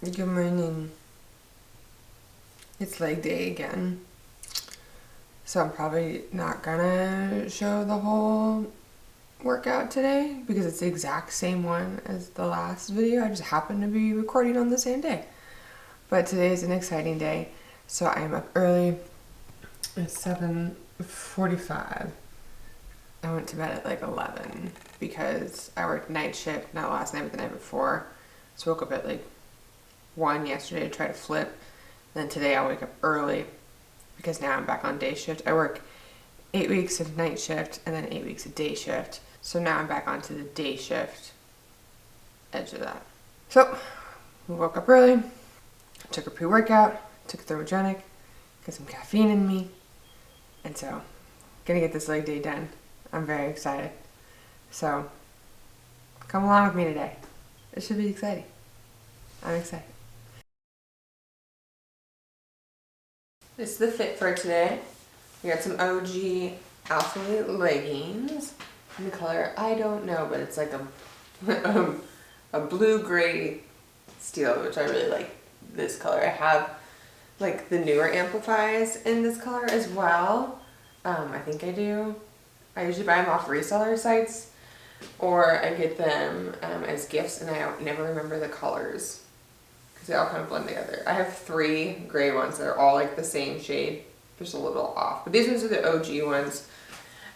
Good morning. It's leg day again. So I'm probably not gonna show the whole workout today because it's the exact same one as the last video. I just happen to be recording on the same day. But today is an exciting day. So I'm up early. It's 7:45. I went to bed at like 11 because I worked night shift, not last night but the night before. So woke up at like 1 yesterday to try to flip. Then today I'll wake up early because now I'm back on day shift. I work 8 weeks of night shift and then 8 weeks of day shift. So now I'm back onto the day shift edge of that. So we woke up early, took a pre-workout, took a thermogenic, got some caffeine in me, and so gonna get this leg day done. I'm very excited. So come along with me today. It should be exciting. I'm excited. This is the fit for today. We got some OG Alpha leggings in the color, I don't know, but it's like a blue-gray steel, which I really like this color. I have like the newer Amplifies in this color as well. I think I do. I usually buy them off reseller sites or I get them as gifts, and I never remember the colors because they all kind of blend together. I have 3 gray ones that are all like the same shade, just a little off. But these ones are the OG ones.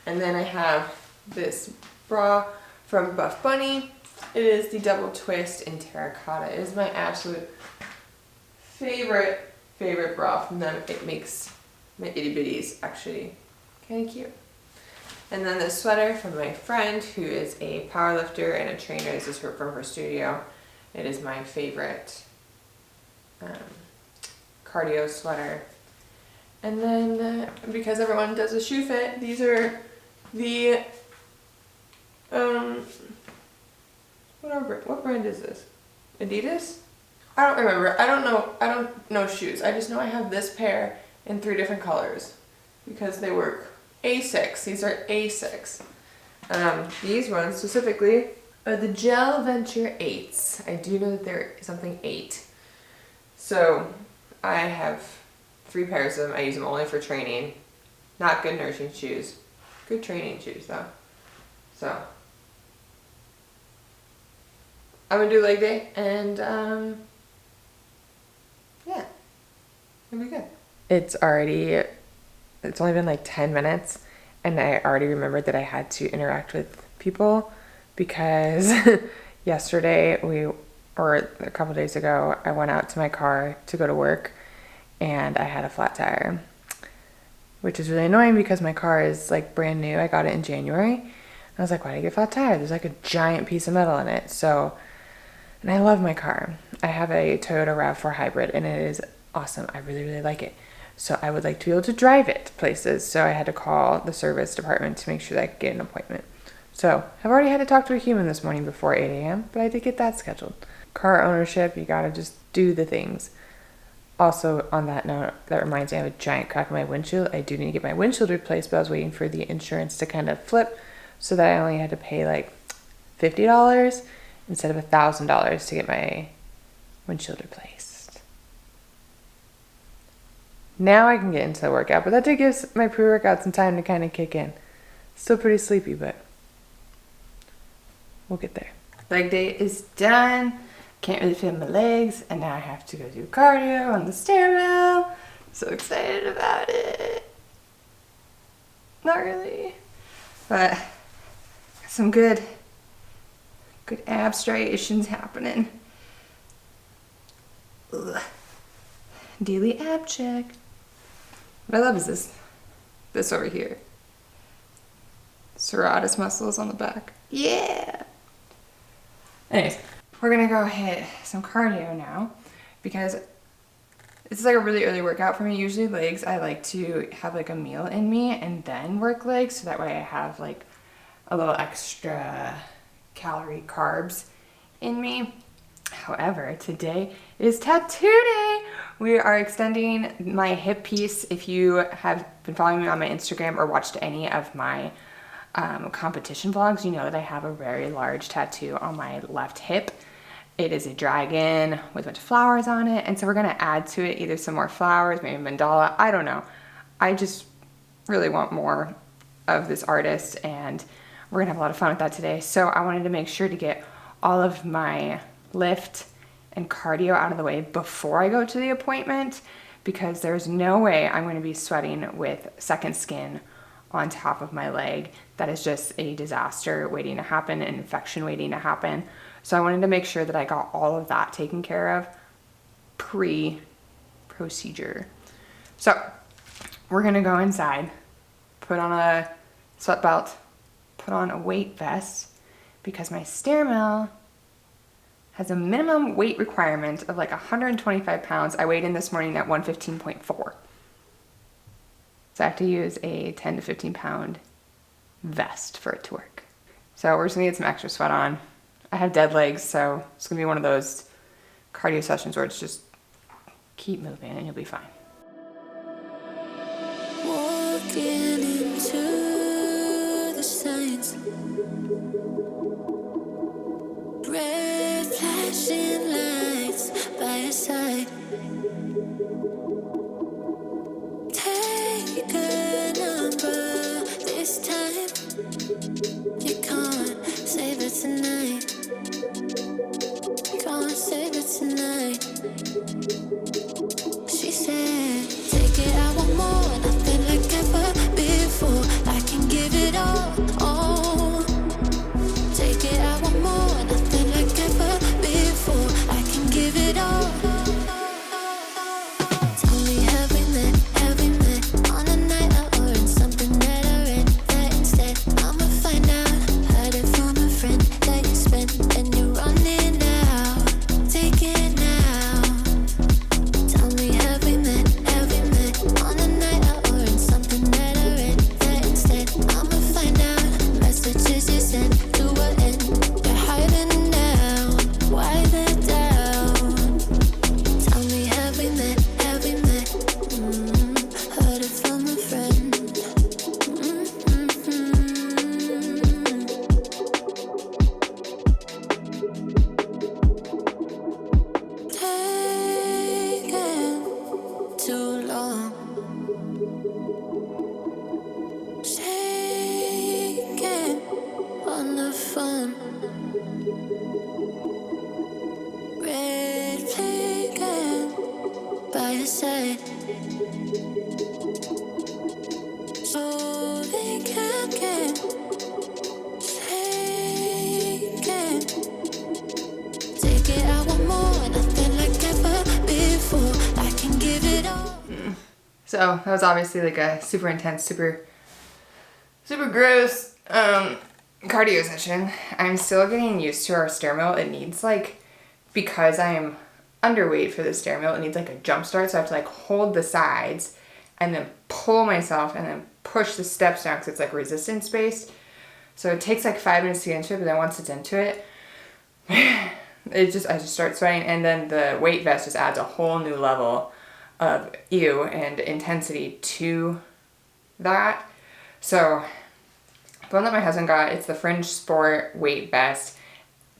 And then I have this bra from Buff Bunny. It is the double twist in terracotta. It is my absolute favorite bra from them. It makes my itty bitties actually kind of cute. And then this sweater from my friend who is a powerlifter and a trainer. This is from her studio. It is my favorite cardio sweater. And then because everyone does a shoe fit, these are the what brand is this? Adidas? I don't remember. I don't know shoes. I just know I have this pair in 3 different colors because they work. A6. These are A6. These ones specifically are the Gel Venture 8s. I do know that they're something 8. So I have 3 pairs of them. I use them only for training. Not good nursing shoes. Good training shoes though. So I'm gonna do leg day and yeah, it'll be good. It's only been like 10 minutes and I already remembered that I had to interact with people because yesterday or a couple days ago, I went out to my car to go to work and I had a flat tire, which is really annoying because my car is like brand new. I got it in January. I was like, why did I get a flat tire? There's like a giant piece of metal in it. And I love my car. I have a Toyota RAV4 hybrid and it is awesome. I really, really like it. So I would like to be able to drive it places. So I had to call the service department to make sure that I could get an appointment. So I've already had to talk to a human this morning before 8 a.m., but I did get that scheduled. Car ownership, you gotta just do the things. Also, on that note, that reminds me I have a giant crack in my windshield. I do need to get my windshield replaced, but I was waiting for the insurance to kind of flip so that I only had to pay like $50 instead of $1,000 to get my windshield replaced. Now I can get into the workout, but that did give my pre-workout some time to kind of kick in. Still pretty sleepy, but we'll get there. Leg day is done. Can't really feel my legs, and now I have to go do cardio on the stairwell. So excited about it. Not really, but some good ab striations happening. Ugh. Daily ab check. What I love is this over here. Serratus muscles on the back. Yeah. Anyways, we're gonna go hit some cardio now because it's like a really early workout for me. Usually legs, I like to have like a meal in me and then work legs, so that way I have like a little extra calorie carbs in me. However, today is tattoo day. We are extending my hip piece. If you have been following me on my Instagram or watched any of my competition vlogs, you know that I have a very large tattoo on my left hip. It is a dragon with a bunch of flowers on it. And so we're gonna add to it either some more flowers, maybe mandala, I don't know. I just really want more of this artist, and we're gonna have a lot of fun with that today. So I wanted to make sure to get all of my lift and cardio out of the way before I go to the appointment, because there's no way I'm gonna be sweating with second skin on top of my leg. That is just a disaster waiting to happen, an infection waiting to happen. So I wanted to make sure that I got all of that taken care of pre-procedure. So we're gonna go inside, put on a sweat belt, put on a weight vest, because my stair mill has a minimum weight requirement of like 125 pounds. I weighed in this morning at 115.4. So I have to use a 10 to 15 pound vest for it to work. So we're just gonna get some extra sweat on. I have dead legs, so it's gonna be one of those cardio sessions where it's just keep moving and you'll be fine. Walking into the signs, red flashing lights by your side. Take a number this time. You can't save it tonight. Can't save it tonight. She said, take it, I want more, nothing like ever before. I can give it all. Take it, I want more, nothing like ever before. I can give it all. Tell me, have we met on a night out, or in something that I read? That instead, I'ma find out. Heard it from a friend that you spent, and you're running out. Take it now. Tell me, have we met on a night out, or in something that I read? That instead, I'ma find out. Messages you sent to an end. You're hiding now. Why the doubt? Tell me, have we met? Heard it from a friend. Taking too long. Shaking on the phone. Red flagging by your side. So they can't get shaken. Take it, I want more, nothing like ever before. I can give it all. So that was obviously like a super intense, super gross cardio session. I'm still getting used to our stair mill. It needs like, because I'm underweight for the stair mill, it needs like a jump start. So I have to like hold the sides and then pull myself and then push the steps down, because it's like resistance based. So it takes like 5 minutes to get into it, but then once it's into it, I just start sweating. And then the weight vest just adds a whole new level of and intensity to that. So the one that my husband got, it's the Fringe Sport weight vest,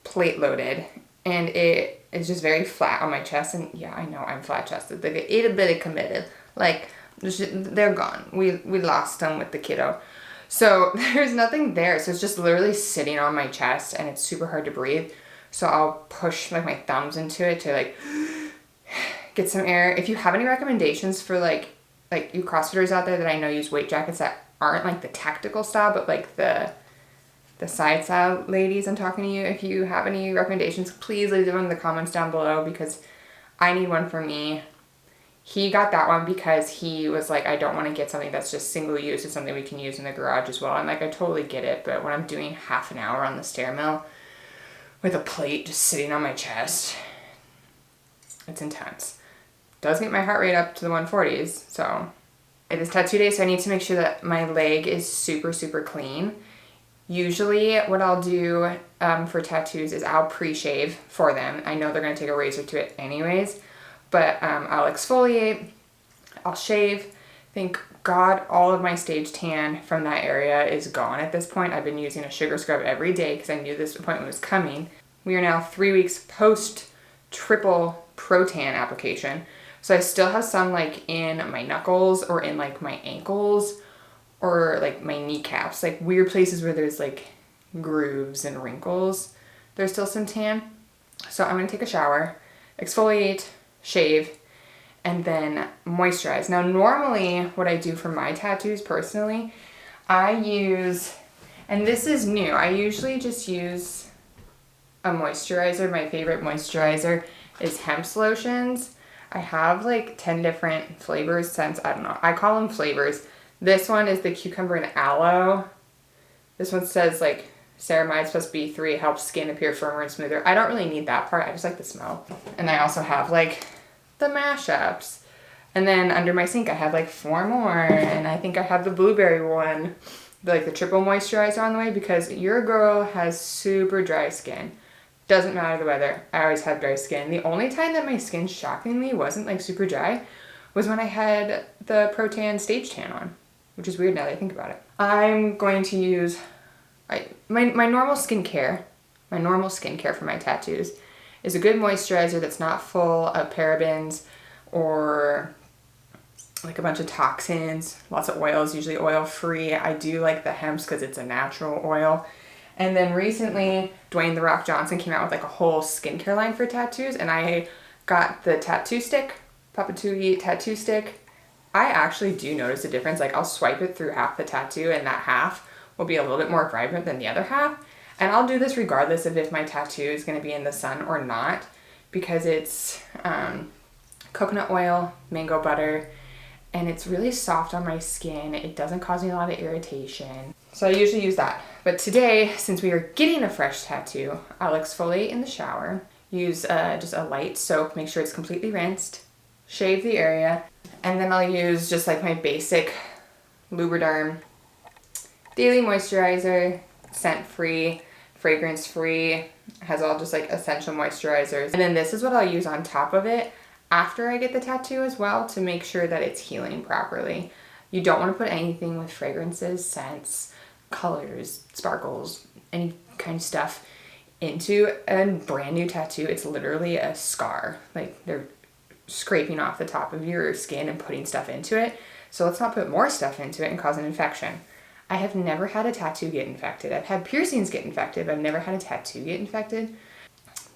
plate loaded, and it is just very flat on my chest. And yeah, I know I'm flat chested. They get a bit committed. Like, they're gone. We lost them with the kiddo. So there's nothing there. So it's just literally sitting on my chest, and it's super hard to breathe. So I'll push like my thumbs into it to like get some air. If you have any recommendations for like you CrossFitters out there that I know use weight jackets that aren't like the tactical style, but like the side style ladies, I'm talking to you. If you have any recommendations, please leave them in the comments down below, because I need one for me. He got that one because he was like, I don't want to get something that's just single use. It's something we can use in the garage as well. I'm like, I totally get it, but when I'm doing half an hour on the stair mill with a plate just sitting on my chest, it's intense. Does get my heart rate up to the 140s. So it is tattoo day, so I need to make sure that my leg is super clean. Usually what I'll do for tattoos is I'll pre-shave for them. I know they're going to take a razor to it anyways, but I'll exfoliate, I'll shave. Thank God all of my stage tan from that area is gone at this point. I've been using a sugar scrub every day because I knew this appointment was coming. We are now 3 weeks post triple Protan application. So I still have some like in my knuckles or in like my ankles or like my kneecaps, like weird places where there's like grooves and wrinkles. There's still some tan. So I'm gonna take a shower, exfoliate, shave, and then moisturize. Now normally what I do for my tattoos personally, I use, and this is new, I usually just use a moisturizer. My favorite moisturizer is hemp lotions. I have like 10 different flavors, scents, I don't know. I call them flavors. This one is the cucumber and aloe. This one says like ceramide plus B3 helps skin appear firmer and smoother. I don't really need that part. I just like the smell. And I also have like the mashups. And then under my sink I have like 4 more. And I think I have the blueberry one, like the triple moisturizer on the way, because your girl has super dry skin. Doesn't matter the weather. I always have dry skin. The only time that my skin shockingly wasn't like super dry was when I had the Protan stage tan on, which is weird now that I think about it. I'm going to use my normal skincare. My normal skincare for my tattoos is a good moisturizer that's not full of parabens or like a bunch of toxins, lots of oils, usually oil free. I do like the hemps because it's a natural oil. And then recently, Dwayne The Rock Johnson came out with like a whole skincare line for tattoos, and I got the tattoo stick, Papatui tattoo stick. I actually do notice a difference. Like I'll swipe it through half the tattoo and that half will be a little bit more vibrant than the other half. And I'll do this regardless of if my tattoo is going to be in the sun or not, because it's coconut oil, mango butter, and it's really soft on my skin. It doesn't cause me a lot of irritation. So I usually use that. But today, since we are getting a fresh tattoo, I'll exfoliate in the shower, use just a light soap, make sure it's completely rinsed, shave the area, and then I'll use just like my basic Lubriderm daily moisturizer, scent-free, fragrance-free, has all just like essential moisturizers. And then this is what I'll use on top of it after I get the tattoo as well, to make sure that it's healing properly. You don't want to put anything with fragrances, scents, colors, sparkles, any kind of stuff into a brand new tattoo. It's literally a scar. Like they're scraping off the top of your skin and putting stuff into it. So let's not put more stuff into it and cause an infection. I have never had a tattoo get infected. I've had piercings get infected, but I've never had a tattoo get infected.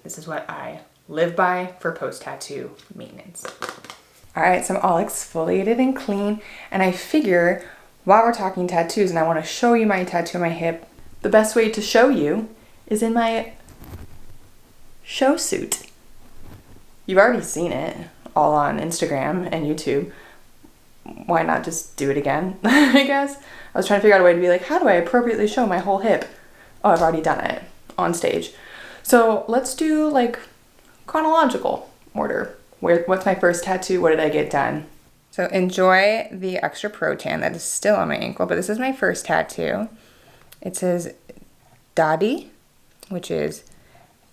This is what I live by for post-tattoo maintenance. All right, so I'm all exfoliated and clean, and I figure while we're talking tattoos and I want to show you my tattoo on my hip, the best way to show you is in my show suit. You've already seen it all on Instagram and YouTube. Why not just do it again, I guess? I was trying to figure out a way to be like, how do I appropriately show my whole hip? Oh, I've already done it on stage. So let's do like chronological order. What's my first tattoo? What did I get done? So enjoy the extra Protan that is still on my ankle, but this is my first tattoo. It says Daddy, which is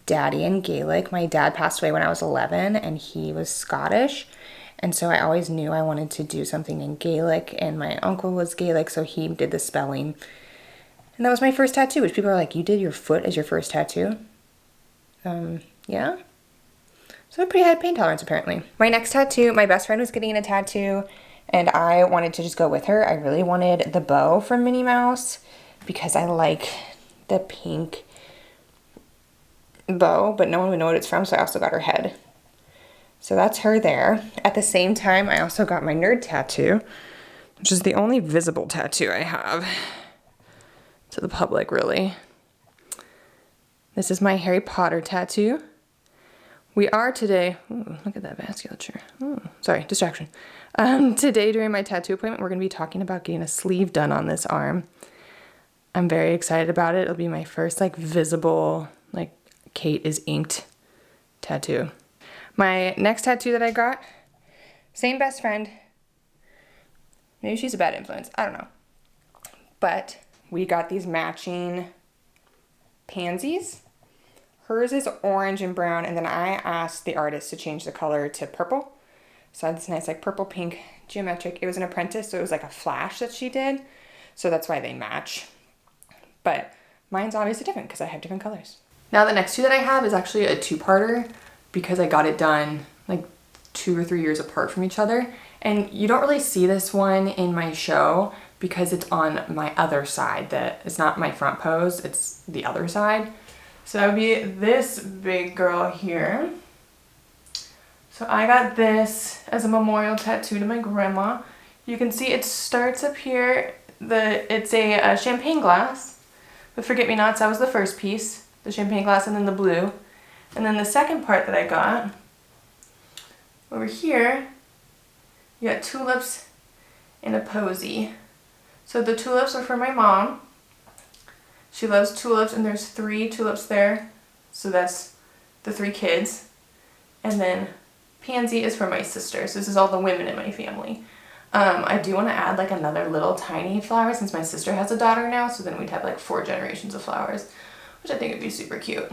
daddy in Gaelic. My dad passed away when I was 11 and he was Scottish. And so I always knew I wanted to do something in Gaelic, and my uncle was Gaelic, so he did the spelling. And that was my first tattoo, which people are like, you did your foot as your first tattoo? Yeah. So I'm pretty high pain tolerance, apparently. My next tattoo, my best friend was getting a tattoo, and I wanted to just go with her. I really wanted the bow from Minnie Mouse because I like the pink bow, but no one would know what it's from, so I also got her head. So that's her there. At the same time, I also got my nerd tattoo, which is the only visible tattoo I have to the public, really. This is my Harry Potter tattoo. We are today, ooh, look at that vasculature. Ooh, sorry, distraction. Today during my tattoo appointment, we're going to be talking about getting a sleeve done on this arm. I'm very excited about it. It'll be my first like visible, like Kate is inked tattoo. My next tattoo that I got, same best friend. Maybe she's a bad influence. I don't know. But we got these matching pansies. Hers is orange and brown, and then I asked the artist to change the color to purple. So I had this nice like purple pink geometric. It was an apprentice, so it was like a flash that she did. So that's why they match. But mine's obviously different because I have different colors. Now the next two that I have is actually a two-parter because I got it done like 2 or 3 years apart from each other. And you don't really see this one in my show because it's on my other side. That it's not my front pose, it's the other side. So that would be this big girl here. So I got this as a memorial tattoo to my grandma. You can see it starts up here. It's a champagne glass with forget-me-nots. That was the first piece, the champagne glass, and then the blue. And then the second part that I got, over here, you got tulips and a posy. So the tulips are for my mom. She loves tulips, and there's 3 tulips there. So that's the 3 kids. And then pansy is for my sister. So this is all the women in my family. I do want to add like another little tiny flower since my sister has a daughter now. So then we'd have like 4 generations of flowers, which I think would be super cute.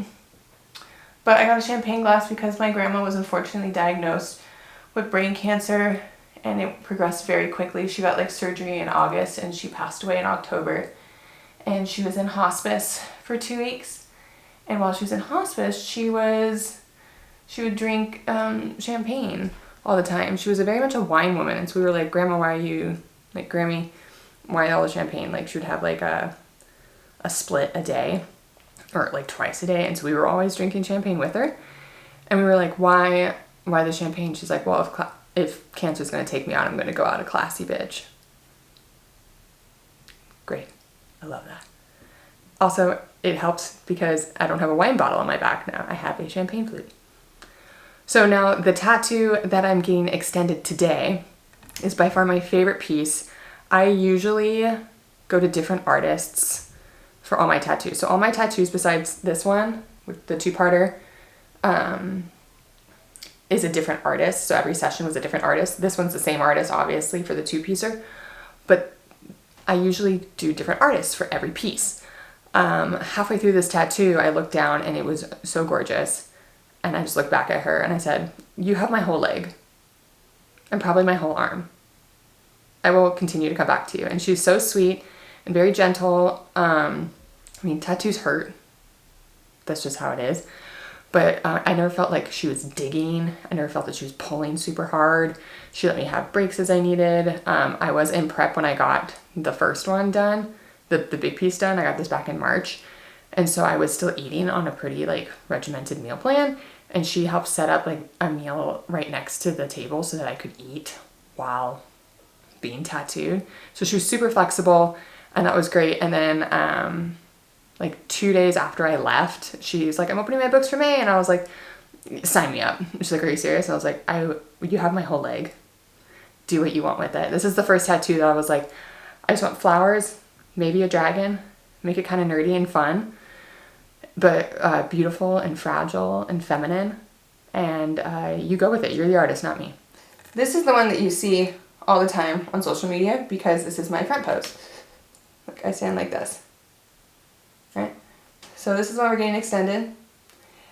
But I got a champagne glass because my grandma was unfortunately diagnosed with brain cancer and it progressed very quickly. She got like surgery in August and she passed away in October. And she was in hospice for 2 weeks. And while she was in hospice, she would drink champagne all the time. She was very much a wine woman. And so we were like, Grandma, why are you, like, Grammy, why all the champagne? Like, she would have like a split a day or like twice a day. And so we were always drinking champagne with her. And we were like, why the champagne? She's like, well, if cancer's going to take me out, I'm going to go out a classy bitch. Great. I love that. Also, it helps because I don't have a wine bottle on my back now. I have a champagne flute. So now the tattoo that I'm getting extended today is by far my favorite piece. I usually go to different artists for all my tattoos. So all my tattoos besides this one, with the two-parter, is a different artist. So every session was a different artist. This one's the same artist, obviously, for the two-piecer. But I usually do different artists for every piece. Halfway through this tattoo, I looked down and it was so gorgeous. And I just looked back at her and I said, you have my whole leg and probably my whole arm. I will continue to come back to you. And she's so sweet and very gentle. I mean, tattoos hurt. That's just how it is. But I never felt like she was digging. I never felt that she was pulling super hard. She let me have breaks as I needed. I was in prep when I got the first one done, the big piece done. I got this back in March. And so I was still eating on a pretty like regimented meal plan. And she helped set up like a meal right next to the table so that I could eat while being tattooed. So she was super flexible and that was great. And then like 2 days after I left, she's like, I'm opening my books for May. And I was like, sign me up. She's like, are you serious? And I was like, you have my whole leg. Do what you want with it. This is the first tattoo that I was like, I just want flowers, maybe a dragon, make it kind of nerdy and fun, but beautiful and fragile and feminine. And you go with it. You're the artist, not me. This is the one that you see all the time on social media because this is my front pose. Look, I stand like this. Right? So this is when we're getting extended.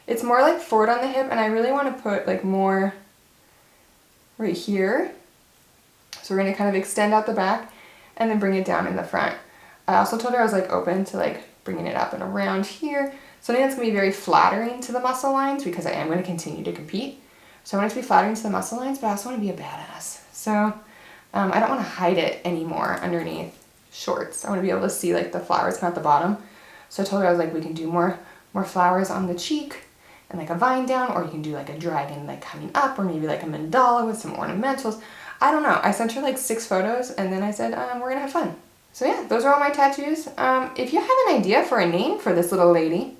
It's more like forward on the hip, and I really want to put like more right here. So we're going to kind of extend out the back and then bring it down in the front. I also told her I was like open to like bringing it up and around here. Something that's going to be very flattering to the muscle lines because I am going to continue to compete. So I want it to be flattering to the muscle lines, but I also want to be a badass. So I don't want to hide it anymore underneath shorts. I want to be able to see like the flowers come out the bottom. So I told her, I was like, we can do more flowers on the cheek and like a vine down, or you can do like a dragon like coming up, or maybe like a mandala with some ornamentals. I don't know. I sent her like 6 photos and then I said, we're going to have fun. So yeah, those are all my tattoos. If you have an idea for a name for this little lady,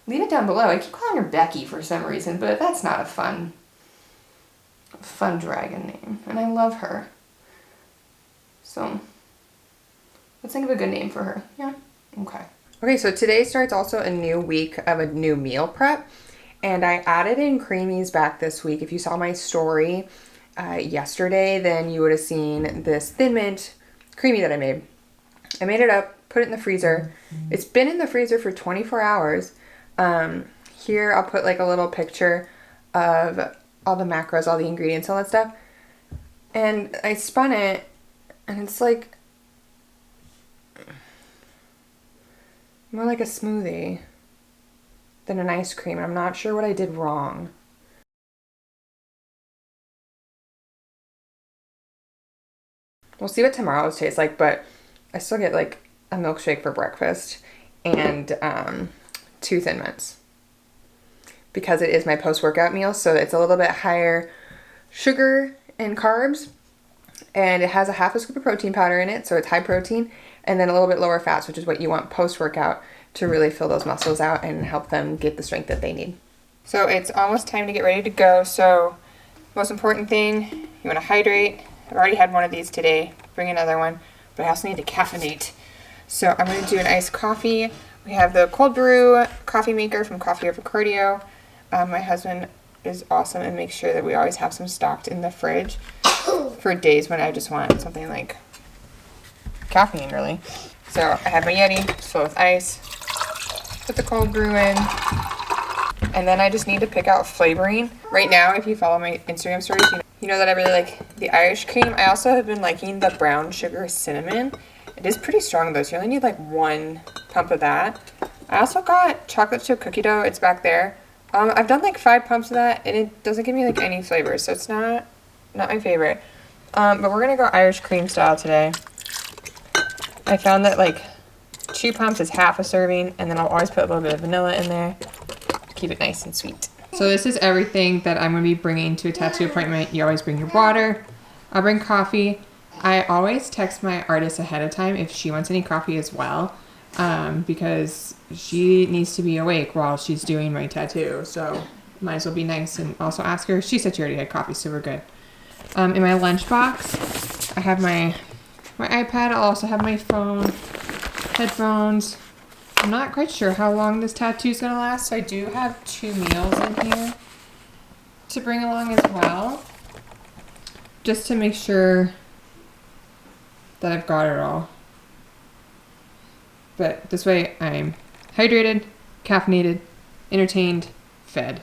leave it down below. I keep calling her Becky for some reason, but that's not a fun dragon name. And I love her. So let's think of a good name for her. Yeah? Okay. Okay, so today starts also a new week of a new meal prep. And I added in creamies back this week. If you saw my story yesterday, then you would have seen this Thin Mint creamy that I made. I made it up, put it in the freezer. It's been in the freezer for 24 hours. Here I'll put like a little picture of all the macros, all the ingredients, all that stuff. And I spun it, and it's like more like a smoothie than an ice cream. I'm not sure what I did wrong. We'll see what tomorrow's tastes like, but I still get like a milkshake for breakfast and 2 Thin Mints because it is my post-workout meal, so it's a little bit higher sugar and carbs, and it has a half a scoop of protein powder in it, so it's high protein, and then a little bit lower fats, which is what you want post-workout to really fill those muscles out and help them get the strength that they need. So it's almost time to get ready to go. So most important thing, you want to hydrate. I've already had one of these today. Bring another one, but I also need to caffeinate. So I'm going to do an iced coffee. We have the cold brew coffee maker from Coffee Over Cardio. My husband is awesome and makes sure that we always have some stocked in the fridge for days when I just want something like caffeine, really. So I have my Yeti, just fill with ice. Put the cold brew in. And then I just need to pick out flavoring. Right now, if you follow my Instagram stories, you know that I really like the Irish cream. I also have been liking the brown sugar cinnamon. It is pretty strong though, so you only need like 1 pump of that. I also got chocolate chip cookie dough. It's back there. I've done like 5 pumps of that, and it doesn't give me like any flavor, so it's not my favorite. But we're gonna go Irish cream style today. I found that like 2 pumps is half a serving, and then I'll always put a little bit of vanilla in there. Keep it nice and sweet. So this is everything that I'm going to be bringing to a tattoo appointment. You always bring your water. I'll bring coffee. I always text my artist ahead of time if she wants any coffee as well, because she needs to be awake while she's doing my tattoo. So might as well be nice and also ask her. She said she already had coffee, so we're good. In my lunchbox, I have my iPad. I'll also have my phone, headphones. I'm not quite sure how long this tattoo is going to last, so I do have 2 meals in here to bring along as well, just to make sure that I've got it all. But this way I'm hydrated, caffeinated, entertained, fed.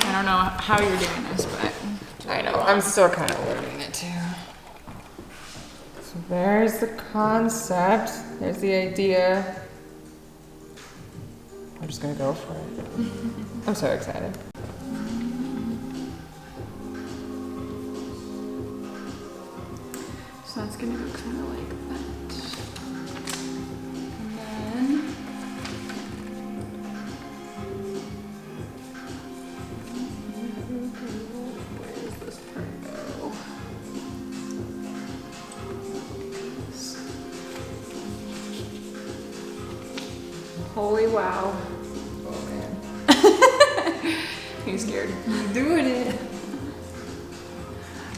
I don't know how you're doing this, but I know, I'm still kind of learning it too. So there's the concept, there's the idea. I'm just gonna go for it. I'm so excited. so that's gonna go kind of like that. And then where does this part go? Holy wow. Oh man. Are you scared? I'm doing it.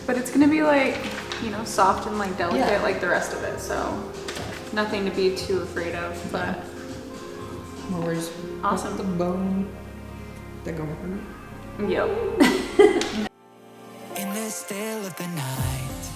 But it's gonna be like, you know, soft and like delicate Yeah. like the rest of it, so nothing to be too afraid of, but Where's awesome. the bone? They're going hurt. Yep. In the still of the night,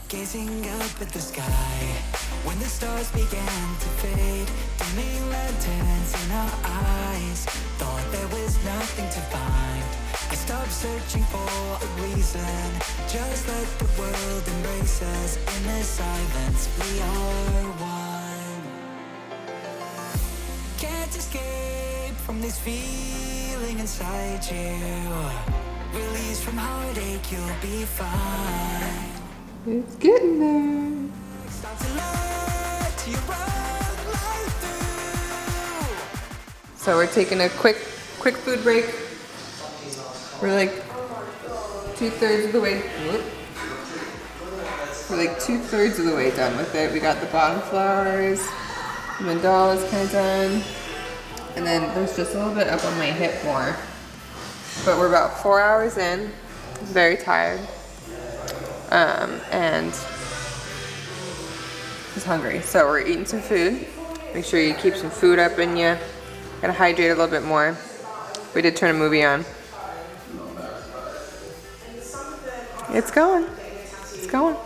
gazing up at the sky, when the stars began to fade, dimming lanterns in our eyes, thought there was nothing to find. I stopped searching for a reason, just let the world embrace us. In the silence, we are one. Can't escape from this feeling inside you. Release from heartache, you'll be fine. It's getting there. Stop to let you run right through. So we're taking a quick food break. We're like 2/3 of the way. We're like 2/3 of the way done with it. We got the bottom flowers. The mandala is kind of done. And then there's just a little bit up on my hip more. But we're about 4 hours in. Very tired. And just hungry. So we're eating some food. Make sure you keep some food up in you. Gotta hydrate a little bit more. We did turn a movie on. It's going. It's going.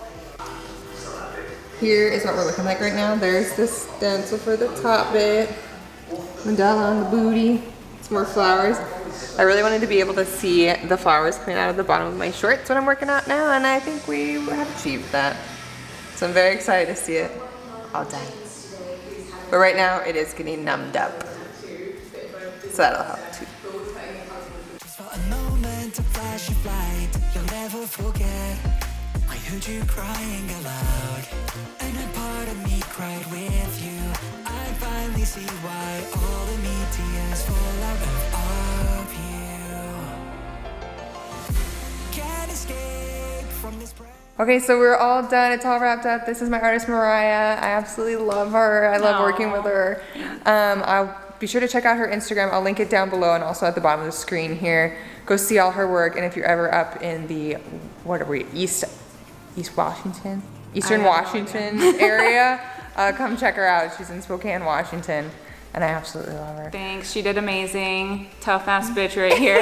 Here is what we're looking like right now. There's the stencil for the top bit. Mandala on the booty. Some more flowers. I really wanted to be able to see the flowers coming out of the bottom of my shorts when I'm working out now, and I think we have achieved that. So I'm very excited to see it all done. But right now it is getting numbed up. So that'll help too. Just for a moment, a flash of light, you'll never forget. I heard you crying aloud, and a part of me cried with you. I finally see why all the meteors fall out of you. Can't escape from this breath. Okay, so we're all done. It's all wrapped up. This is my artist, Mariah. I absolutely love her. I love working with her. I'll be sure to check out her Instagram. I'll link it down below and also at the bottom of the screen here. Go see all her work. And if you're ever up in the, what are we, Eastern Washington area, come check her out. She's in Spokane, Washington. And I absolutely love her. Thanks, she did amazing. Tough ass bitch right here.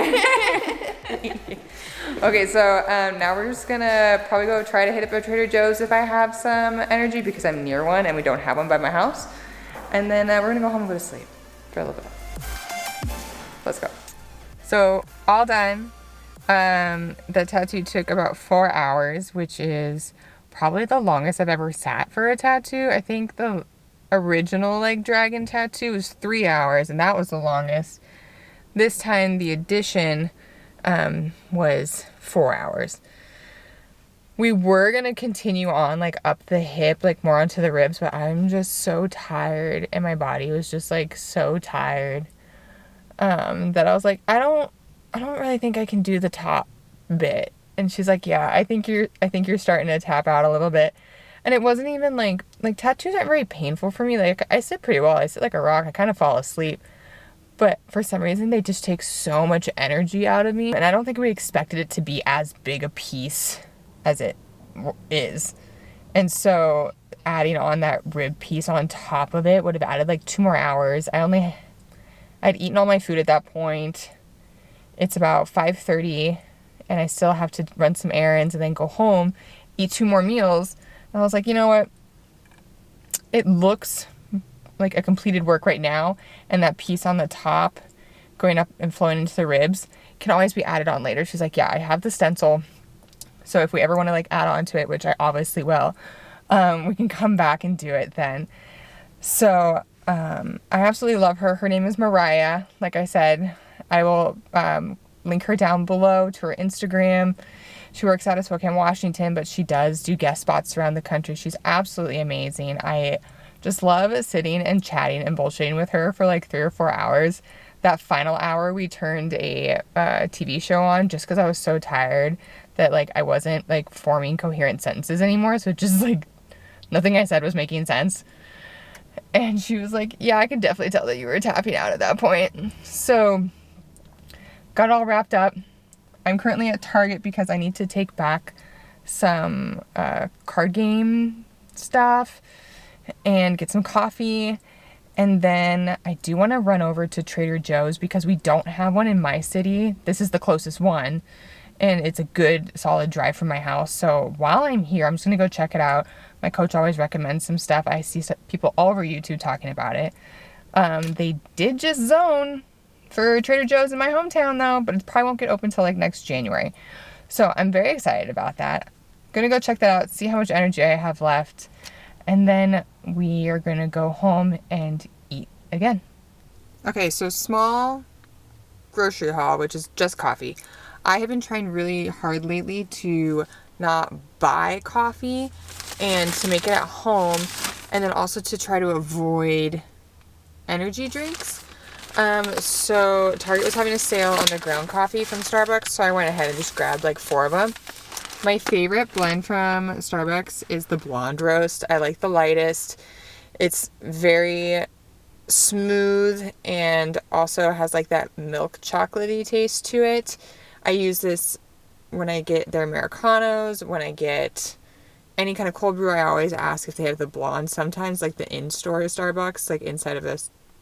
Okay, so now we're just gonna probably go try to hit up a Trader Joe's if I have some energy because I'm near one and we don't have one by my house. And then we're gonna go home and go to sleep for a little bit. Let's go. So all done. The tattoo took about 4 hours, which is probably the longest I've ever sat for a tattoo. I think the original like dragon tattoo was 3 hours and that was the longest. This time the addition was 4 hours. We were gonna continue on like up the hip, like more onto the ribs, but I'm just so tired and my body was just like so tired that I was like, I don't really think I can do the top bit. And she's like, yeah, I think you're starting to tap out a little bit. And it wasn't even like tattoos aren't very painful for me. Like I sit pretty well. I sit like a rock. I kind of fall asleep. But for some reason, they just take so much energy out of me. And I don't think we expected it to be as big a piece as it is. And so adding on that rib piece on top of it would have added like 2 more hours. I'd eaten all my food at that point. It's about 5:30 and I still have to run some errands and then go home, eat 2 more meals. And I was like, you know what? It looks like a completed work right now, and that piece on the top going up and flowing into the ribs can always be added on later. She's like, yeah, I have the stencil, so if we ever want to like add on to it, which I obviously will, we can come back and do it then. So I absolutely love her. Her name is Mariah. Like I said, I will link her down below to her Instagram. She works out of Spokane, Washington, but she does do guest spots around the country. She's absolutely amazing. I just love sitting and chatting and bullshitting with her for like 3 or 4 hours. That final hour, we turned a TV show on just because I was so tired that like I wasn't like forming coherent sentences anymore. So just like nothing I said was making sense. And she was like, yeah, I can definitely tell that you were tapping out at that point. So got all wrapped up. I'm currently at Target because I need to take back some card game stuff and get some coffee. And then I do want to run over to Trader Joe's because we don't have one in my city. This is the closest one and it's a good solid drive from my house. So while I'm here, I'm just going to go check it out. My coach always recommends some stuff. I see people all over YouTube talking about it. They did just zone for Trader Joe's in my hometown though, but it probably won't get open till like next January. So I'm very excited about that. Gonna go check that out, see how much energy I have left, and then we are gonna go home and eat again. Okay, so small grocery haul, which is just coffee. I have been trying really hard lately to not buy coffee and to make it at home, and then also to try to avoid energy drinks. So Target was having a sale on the ground coffee from Starbucks, so I went ahead and just grabbed like 4 of them. My favorite blend from Starbucks is the blonde roast. I like the lightest. It's very smooth and also has like that milk chocolatey taste to it. I use this when I get their Americanos, when I get any kind of cold brew. I always ask if they have the blonde. Sometimes like the in-store Starbucks, like inside of a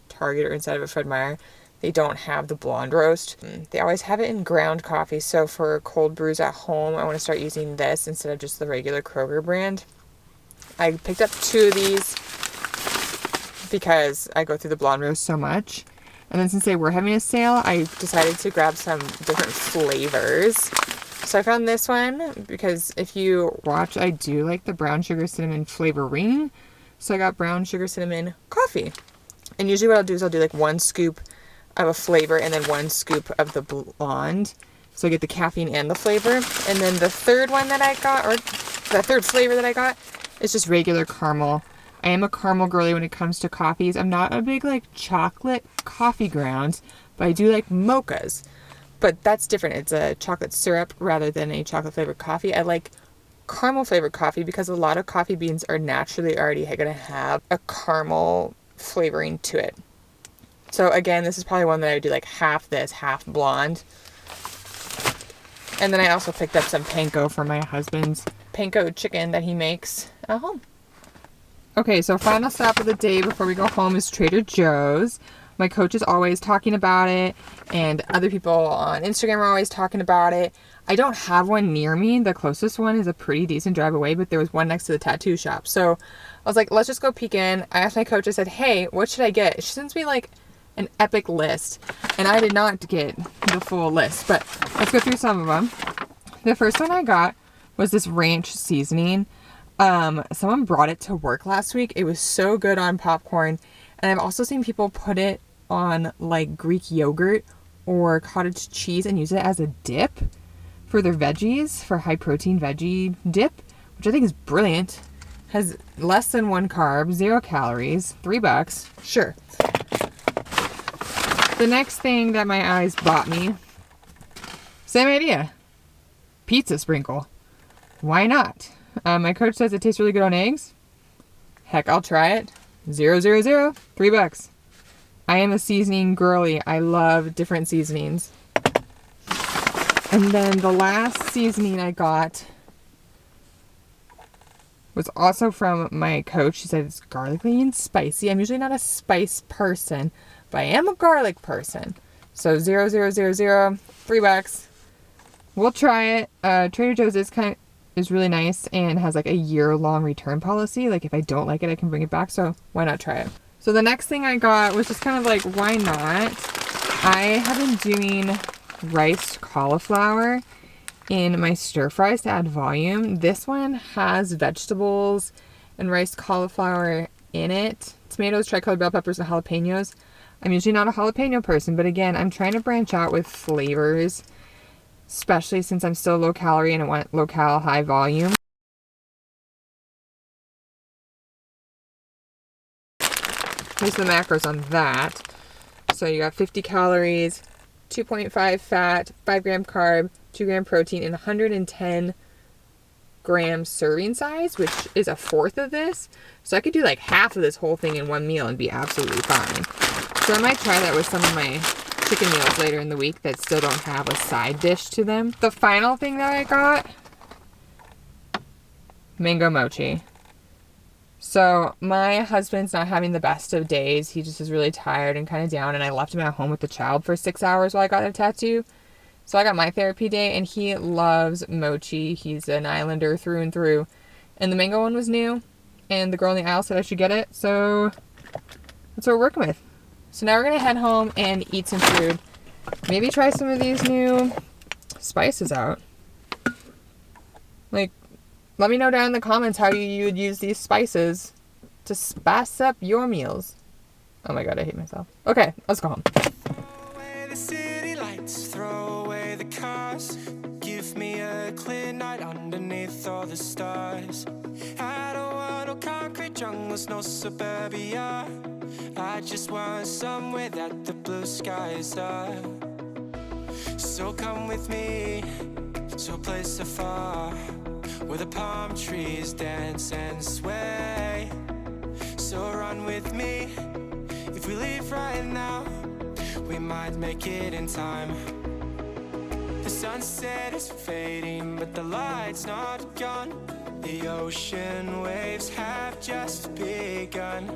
Target or inside of a Fred Meyer, they don't have the blonde roast. They always have it in ground coffee. So for cold brews at home, I want to start using this instead of just the regular Kroger brand. I picked up 2 of these because I go through the blonde roast so much. And then since they were having a sale, I decided to grab some different flavors. So I found this one because if you watch, I do like the brown sugar cinnamon flavoring. So I got brown sugar cinnamon coffee. And usually what I'll do is I'll do like 1 scoop of a flavor and then 1 scoop of the blonde. So I get the caffeine and the flavor. And then the third one that I got, or the third flavor that I got, is just regular caramel. I am a caramel girly when it comes to coffees. I'm not a big like chocolate coffee grounds, but I do like mochas. But that's different. It's a chocolate syrup rather than a chocolate flavored coffee. I like caramel flavored coffee because a lot of coffee beans are naturally already going to have a caramel flavoring to it. So again, this is probably one that I would do like half this, half blonde. And then I also picked up some panko for my husband's panko chicken that he makes at home. Okay, so final stop of the day before we go home is Trader Joe's. My coach is always talking about it, and other people on Instagram are always talking about it. I don't have one near me. The closest one is a pretty decent drive away, but there was one next to the tattoo shop. So I was like, let's just go peek in. I asked my coach, I said, hey, what should I get? She sends me like an epic list, and I did not get the full list, but let's go through some of them. The first one I got was this ranch seasoning. Someone brought it to work last week. It was so good on popcorn. And I've also seen people put it on like Greek yogurt or cottage cheese and use it as a dip for their veggies, for high protein veggie dip, which I think is brilliant. Has less than 1 carb, 0 calories, $3. Sure. The next thing that my eyes bought me, same idea. Pizza sprinkle. Why not? My coach says it tastes really good on eggs. Heck, I'll try it. 0, 0, 0, $3. I am a seasoning girly. I love different seasonings. And then the last seasoning I got was also from my coach. She said it's garlicky and spicy. I'm usually not a spice person, but I am a garlic person. So 0, 0, 0, 0, $3. We'll try it. Trader Joe's is really nice and has like a year-long return policy. Like if I don't like it, I can bring it back. So why not try it? So the next thing I got was just kind of like, why not? I have been doing riced cauliflower in my stir fries to add volume. This one has vegetables and riced cauliflower in it. Tomatoes, tricolored bell peppers, and jalapenos. I'm usually not a jalapeno person, but again, I'm trying to branch out with flavors, especially since I'm still low calorie and I want low cal, high volume. Here's the macros on that. So you got 50 calories, 2.5 fat, 5 gram carb, 2 gram protein, and 110 gram serving size, which is a fourth of this. So I could do like half of this whole thing in one meal and be absolutely fine. So I might try that with some of my chicken meals later in the week that still don't have a side dish to them. The final thing that I got, mango mochi. So my husband's not having the best of days. He just is really tired and kind of down, and I left him at home with the child for 6 hours while I got a tattoo. So I got my therapy day, and he loves mochi. He's an islander through and through. And the mango one was new, and the girl in the aisle said I should get it, so that's what we're working with. So now we're going to head home and eat some food. Maybe try some of these new spices out. Like, let me know down in the comments how you would use these spices to spice up your meals. Oh my god, I hate myself. Okay, let's go home. Throw away the city lights, throw away the cars. Give me a clear night underneath all the stars. I don't want no concrete jungles, no suburbia. I just want somewhere that the blue skies are. So come with me to a place afar, where the palm trees dance and sway. So run with me. If we leave right now, we might make it in time. The sunset is fading, but the light's not gone. The ocean waves have just begun.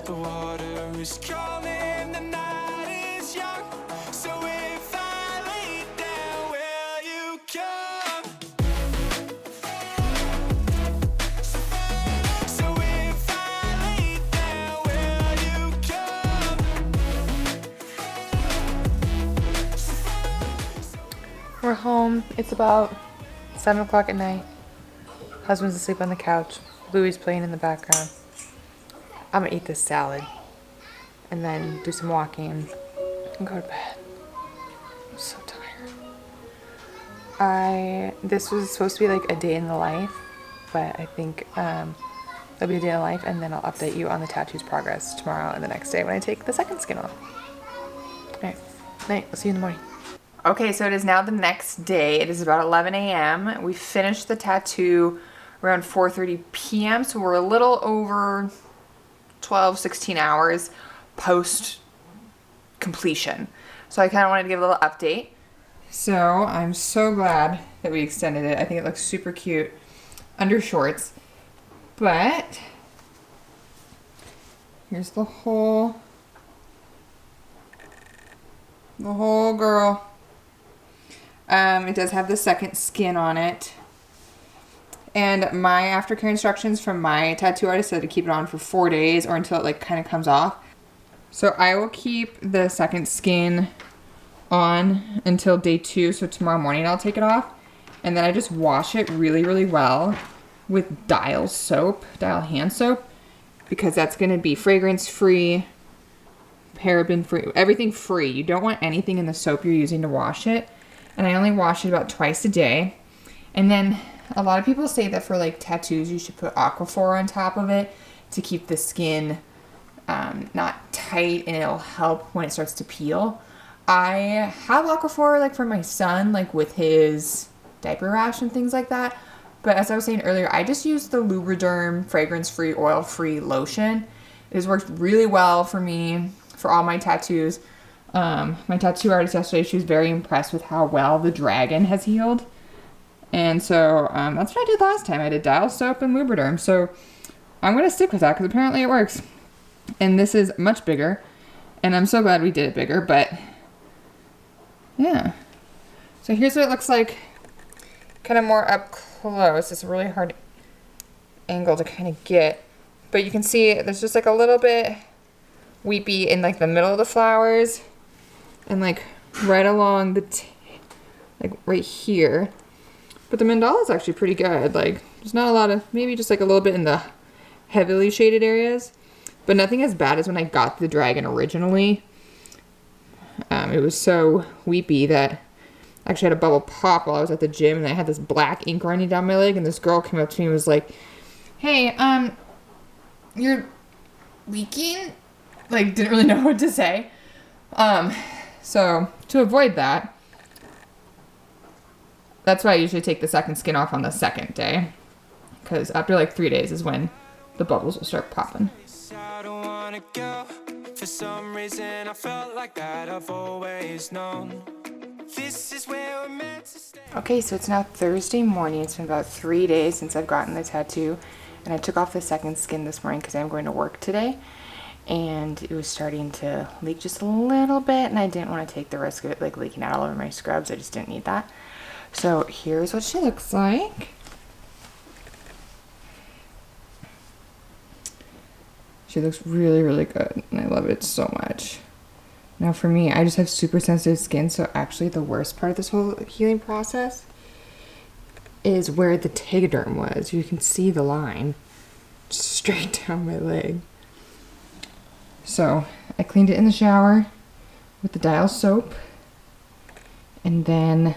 The water is calling, the night is young. We're home. It's about 7 o'clock at night. Husband's asleep on the couch. Louie's playing in the background. I'm gonna eat this salad and then do some walking and go to bed. I'm so tired. This was supposed to be like a day in the life, but I think that'll be a day in the life, and then I'll update you on the tattoo's progress tomorrow and the next day when I take the second skin off. Alright, night. I'll see you in the morning. Okay, so it is now the next day. It is about 11 a.m. We finished the tattoo around 4:30 p.m. So we're a little over 12, 16 hours post completion. So I kind of wanted to give a little update. So I'm so glad that we extended it. I think it looks super cute under shorts. But here's the whole girl. It does have the second skin on it. And my aftercare instructions from my tattoo artist said to keep it on for 4 days or until it like kind of comes off. So I will keep the second skin on until day 2. So tomorrow morning I'll take it off. And then I just wash it really, really well with Dial soap, Dial hand soap, because that's going to be fragrance free, paraben free, everything free. You don't want anything in the soap you're using to wash it. And I only wash it about twice a day. And then a lot of people say that for like tattoos, you should put Aquaphor on top of it to keep the skin not tight, and it'll help when it starts to peel. I have Aquaphor like for my son, like with his diaper rash and things like that. But as I was saying earlier, I just use the Lubriderm fragrance-free, oil-free lotion. It has worked really well for me for all my tattoos. My tattoo artist yesterday, she was very impressed with how well the dragon has healed. And so that's what I did last time. I did Dial soap and Lubriderm. So I'm going to stick with that because apparently it works. And this is much bigger. And I'm so glad we did it bigger. But yeah. So here's what it looks like kind of more up close. It's a really hard angle to kind of get. But you can see there's just like a little bit weepy in like the middle of the flowers. And like right along the, like right here. But the mandala is actually pretty good. Like there's not a lot of, maybe just like a little bit in the heavily shaded areas. But nothing as bad as when I got the dragon originally. It was so weepy that I actually had a bubble pop while I was at the gym. And I had this black ink running down my leg. And this girl came up to me and was like, hey, you're leaking? Like didn't really know what to say. So to avoid that, that's why I usually take the second skin off on the second day. Because after like 3 days is when the bubbles will start popping. I don't wanna go. For some reason I felt like that I've always known. This is where we're meant to stay. Okay, so it's now Thursday morning. It's been about 3 days since I've gotten the tattoo. And I took off the second skin this morning because I'm going to work today. And it was starting to leak just a little bit. And I didn't want to take the risk of it like leaking out all over my scrubs. I just didn't need that. So here's what she looks like. She looks really, really good. And I love it so much. Now for me, I just have super sensitive skin. So actually the worst part of this whole healing process is where the tegaderm was. You can see the line straight down my leg. So I cleaned it in the shower with the Dial soap. And then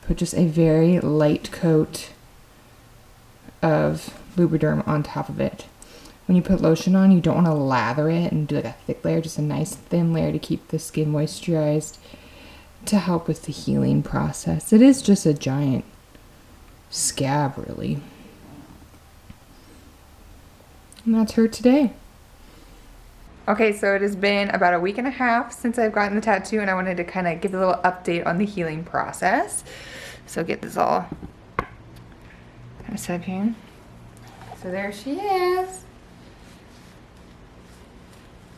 put just a very light coat of Lubriderm on top of it. When you put lotion on, you don't want to lather it and do like a thick layer, just a nice thin layer to keep the skin moisturized to help with the healing process. It is just a giant scab, really. And that's her today. Okay, so it has been about a week and a half since I've gotten the tattoo, and I wanted to kind of give a little update on the healing process. So get this all kind of set up here. So there she is.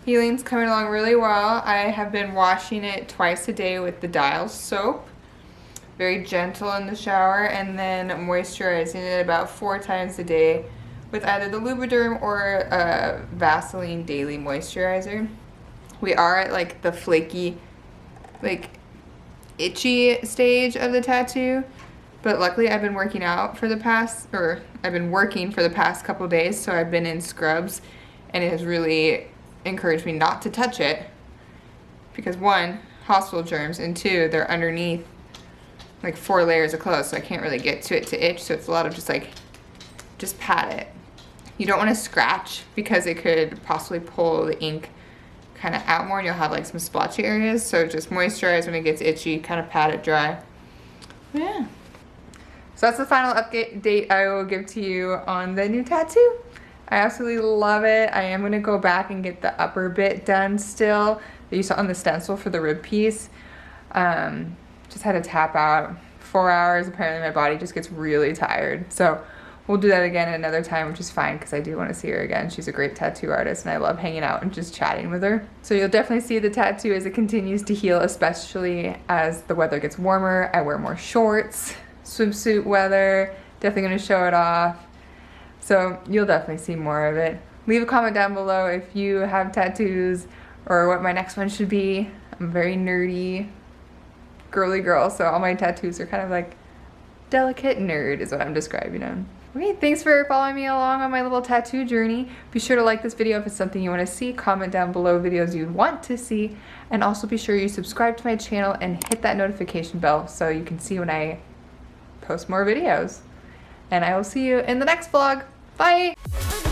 Healing's coming along really well. I have been washing it twice a day with the Dial soap. Very gentle in the shower, and then moisturizing it about 4 times a day with either the Lubriderm or Vaseline Daily Moisturizer. We are at like the flaky, like itchy stage of the tattoo. But luckily I've been working out for the past, or I've been working for the past couple days, so I've been in scrubs, and it has really encouraged me not to touch it. Because one, hospital germs, and two, they're underneath like 4 layers of clothes, so I can't really get to it to itch, so it's a lot of just pat it. You don't want to scratch because it could possibly pull the ink kind of out more and you'll have like some splotchy areas, so just moisturize when it gets itchy, kind of pat it dry. Yeah. So that's the final update I will give to you on the new tattoo. I absolutely love it. I am going to go back and get the upper bit done still that you saw on the stencil for the rib piece. Just had to tap out 4 hours. Apparently my body just gets really tired. So we'll do that again another time, which is fine because I do want to see her again. She's a great tattoo artist and I love hanging out and just chatting with her. So you'll definitely see the tattoo as it continues to heal, especially as the weather gets warmer. I wear more shorts, swimsuit weather, definitely going to show it off. So you'll definitely see more of it. Leave a comment down below if you have tattoos or what my next one should be. I'm a very nerdy, girly girl, so all my tattoos are kind of like delicate nerd is what I'm describing them. Okay, thanks for following me along on my little tattoo journey. Be sure to like this video if it's something you want to see. Comment down below videos you'd want to see. And also be sure you subscribe to my channel and hit that notification bell so you can see when I post more videos. And I will see you in the next vlog. Bye!